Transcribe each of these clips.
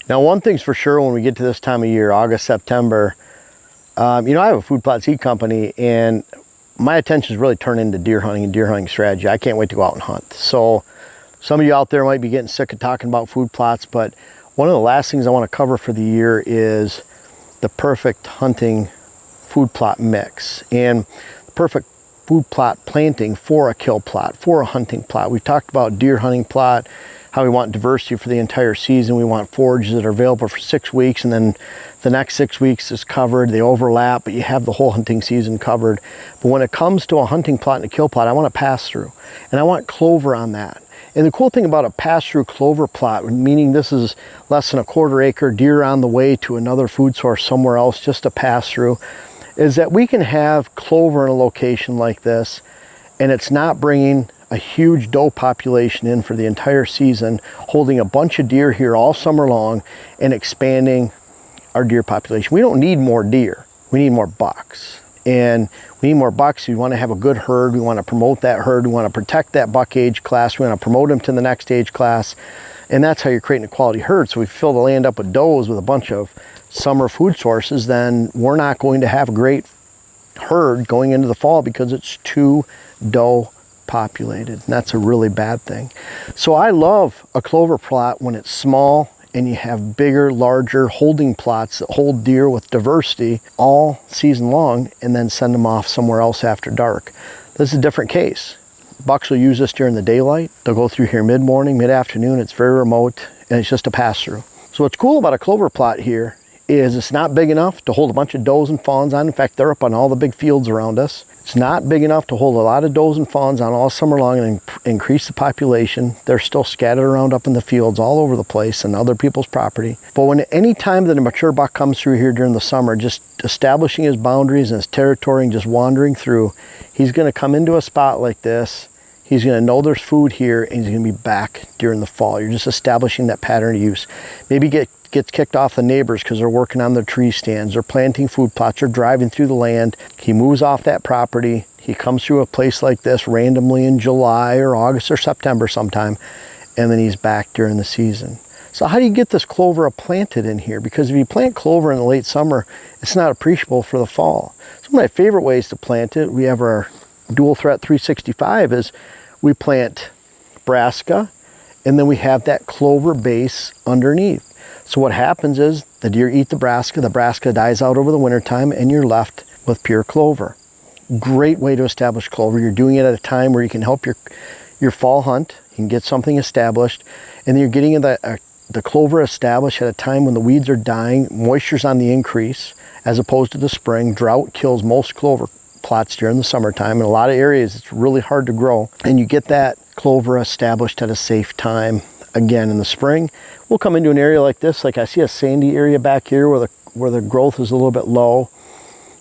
Now, one thing's for sure when we get to this time of year, August, September, you know, I have a food plot seed company, and my attention is really turned into deer hunting and deer hunting strategy. I can't wait to go out and hunt. So some of you out there might be getting sick of talking about food plots, but one of the last things I want to cover for the year is the perfect hunting food plot mix and the perfect food plot planting for a kill plot, for a hunting plot. We've talked about deer hunting plot, how we want diversity for the entire season. We want forages that are available for 6 weeks, and then the next 6 weeks is covered. They overlap, but you have the whole hunting season covered. But when it comes to a hunting plot and a kill plot, I want to pass through, and I want clover on that. And the cool thing about a pass-through clover plot, meaning this is less than a 1/4 acre, deer on the way to another food source somewhere else, just a pass-through, is that we can have clover in a location like this, and it's not bringing a huge doe population in for the entire season, holding a bunch of deer here all summer long and expanding our deer population. We don't need more deer, we need more bucks. And we need more bucks. We want to have a good herd. We want to promote that herd. We want to protect that buck age class. We want to promote them to the next age class. And that's how you're creating a quality herd. So if we fill the land up with does with a bunch of summer food sources, then we're not going to have a great herd going into the fall because it's too doe populated, and that's a really bad thing. So I love a clover plot when it's small and you have bigger, larger holding plots that hold deer with diversity all season long, and then send them off somewhere else after dark. This is a different case. Bucks will use this during the daylight. They'll go through here mid-morning, mid-afternoon. It's very remote, and it's just a pass-through. So what's cool about a clover plot here is it's not big enough to hold a bunch of does and fawns on. In fact, they're up on all the big fields around us. It's not big enough to hold a lot of does and fawns on all summer long and increase the population. They're still scattered around up in the fields all over the place and other people's property. But when any time that a mature buck comes through here during the summer, just establishing his boundaries and his territory and just wandering through, he's going to come into a spot like this. He's going to know there's food here, and he's going to be back during the fall. You're just establishing that pattern of use. Maybe gets kicked off the neighbors because they're working on their tree stands, they're planting food plots, they're driving through the land. He moves off that property. He comes through a place like this randomly in July or August or September sometime, and then he's back during the season. So how do you get this clover planted in here? Because if you plant clover in the late summer, it's not appreciable for the fall. Some of my favorite ways to plant it, we have our dual threat 365, is we plant brassica, and then we have that clover base underneath. So what happens is the deer eat the brassica dies out over the wintertime, and you're left with pure clover. Great way to establish clover. You're doing it at a time where you can help your fall hunt. You can get something established, and then you're getting the clover established at a time when the weeds are dying, moisture's on the increase, as opposed to the spring. Drought kills most clover plots during the summertime. In a lot of areas, it's really hard to grow, and you get that clover established at a safe time. Again, in the spring, we'll come into an area like this. Like I see a sandy area back here where the growth is a little bit low.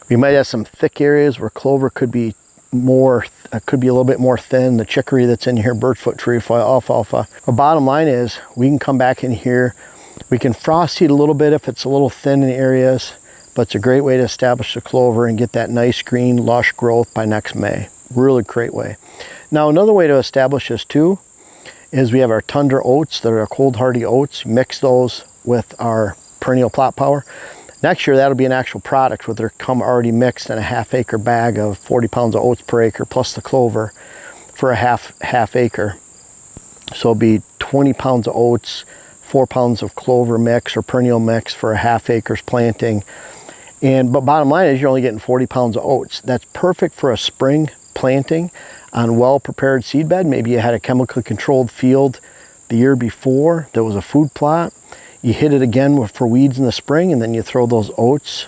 We might have some thick areas where clover could be a little bit more thin. The chicory that's in here, birchfoot tree, alfalfa. The bottom line is we can come back in here. We can frost seed a little bit if it's a little thin in areas, but it's a great way to establish the clover and get that nice green lush growth by next May. Really great way. Now another way to establish this too is we have our tundra oats that are cold hardy oats. Mix those with our perennial plot power. Next year that'll be an actual product where they come already mixed in a 1/2 acre bag of 40 pounds of oats per acre plus the clover for a half acre. So it'll be 20 pounds of oats, 4 pounds of clover mix or perennial mix for a 1/2 acre's planting. But bottom line is you're only getting 40 pounds of oats. That's perfect for a spring planting on well-prepared seed bed. Maybe you had a chemically controlled field the year before that was a food plot. You hit it again for weeds in the spring, and then you throw those oats,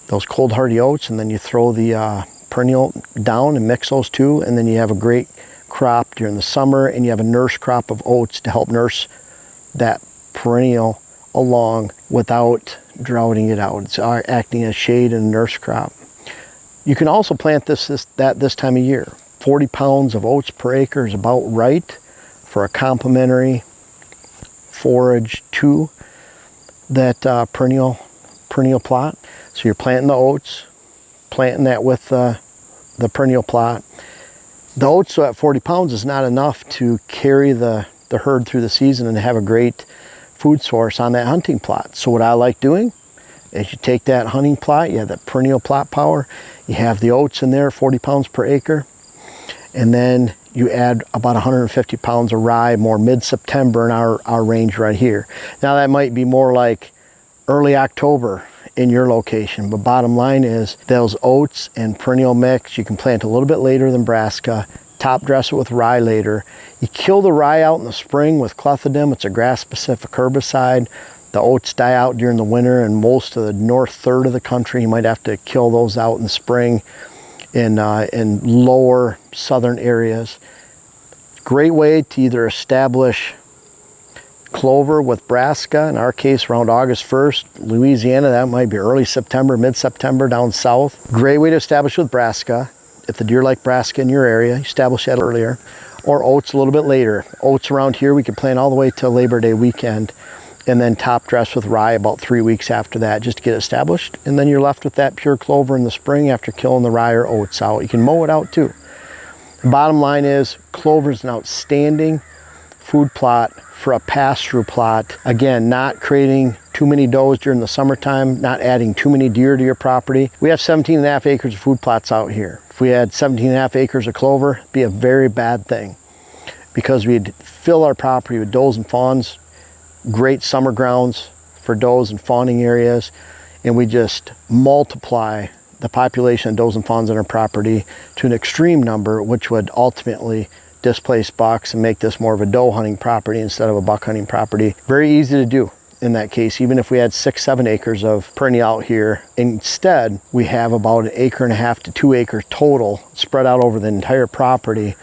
those cold hardy oats, and then you throw the perennial down and mix those two, and then you have a great crop during the summer, and you have a nurse crop of oats to help nurse that perennial along without droughting it out. It's acting as shade and nurse crop. You can also plant this time of year. 40 pounds of oats per acre is about right for a complementary forage to that perennial plot. So you're planting the oats, planting that with the perennial plot. The oats, so at 40 pounds, is not enough to carry the herd through the season and have a great food source on that hunting plot. So what I like doing is you take that hunting plot, you have that perennial plot power, you have the oats in there, 40 pounds per acre, and then you add about 150 pounds of rye, more mid-September in our range right here. Now that might be more like early October in your location, but bottom line is those oats and perennial mix, you can plant a little bit later than brassica, top dress it with rye later. You kill the rye out in the spring with clethodim. It's a grass-specific herbicide. The oats die out during the winter, and most of the north third of the country, you might have to kill those out in the spring in lower southern areas. Great way to either establish clover with brassica, in our case around August 1st. Louisiana, that might be early September, mid-September down south. Great way to establish with brassica. If the deer like brassica in your area, establish that earlier. Or oats a little bit later. Oats around here, we could plant all the way till Labor Day weekend, and then top dress with rye about 3 weeks after that just to get established. And then you're left with that pure clover in the spring after killing the rye or oats out. You can mow it out too. The bottom line is clover is an outstanding food plot for a pass-through plot. Again, not creating too many does during the summertime, not adding too many deer to your property. We have 17.5 acres of food plots out here. If we had 17.5 acres of clover, it'd be a very bad thing, because we'd fill our property with does and fawns, great summer grounds for does and fawning areas, and we just multiply the population of does and fawns on our property to an extreme number, which would ultimately displace bucks and make this more of a doe hunting property instead of a buck hunting property. Very easy to do in that case, even if we had 6-7 acres of perennial out here. Instead, we have about 1.5 acres to 2 acres total spread out over the entire property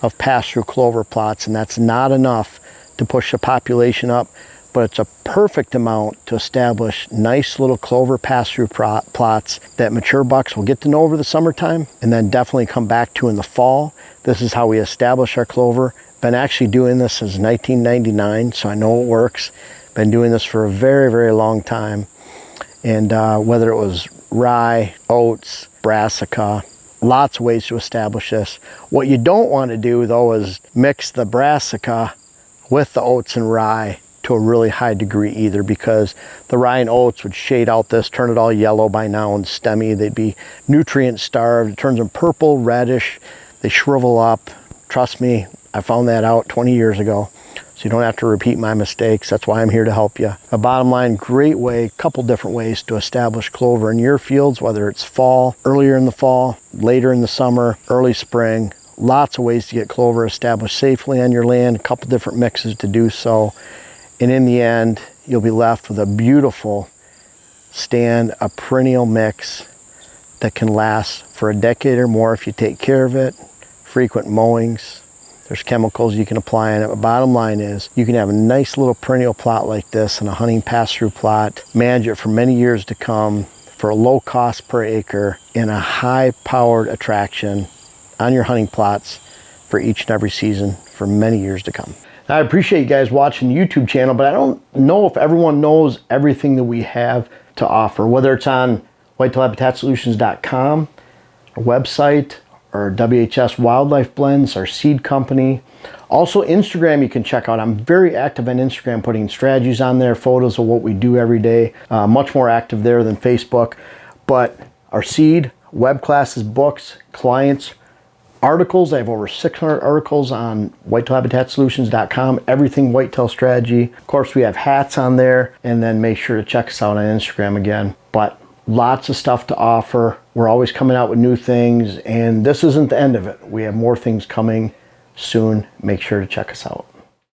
of pass-through clover plots, and that's not enough to push the population up, but it's a perfect amount to establish nice little clover pass-through plots that mature bucks will get to know over the summertime and then definitely come back to in the fall. This is how we establish our clover. Been actually doing this since 1999, so I know it works. Been doing this for a very, very long time. And whether it was rye, oats, brassica, lots of ways to establish this. What you don't want to do though is mix the brassica with the oats and rye to a really high degree either, because the rye and oats would shade out this, turn it all yellow by now and stemmy. They'd be nutrient starved. It turns them purple, reddish. They shrivel up. Trust me, I found that out 20 years ago. So you don't have to repeat my mistakes. That's why I'm here to help you. A bottom line, great way, couple different ways to establish clover in your fields, whether it's fall, earlier in the fall, later in the summer, early spring. Lots of ways to get clover established safely on your land, a couple different mixes to do so. And in the end, you'll be left with a beautiful stand, a perennial mix that can last for a decade or more if you take care of it. Frequent mowings. There's chemicals you can apply on it. But bottom line is you can have a nice little perennial plot like this and a hunting pass-through plot, manage it for many years to come for a low cost per acre and a high-powered attraction on your hunting plots for each and every season for many years to come. I appreciate you guys watching the YouTube channel, but I don't know if everyone knows everything that we have to offer, whether it's on whitetailhabitatsolutions.com, our website, or WHS Wildlife Blends, our seed company. Also Instagram you can check out. I'm very active on Instagram, putting strategies on there, photos of what we do every day. Much more active there than Facebook. But our seed, web classes, books, clients, articles. I have over 600 articles on whitetailhabitatsolutions.com, everything whitetail strategy. Of course, we have hats on there, and then make sure to check us out on Instagram again. But lots of stuff to offer. We're always coming out with new things, and this isn't the end of it. We have more things coming soon. Make sure to check us out.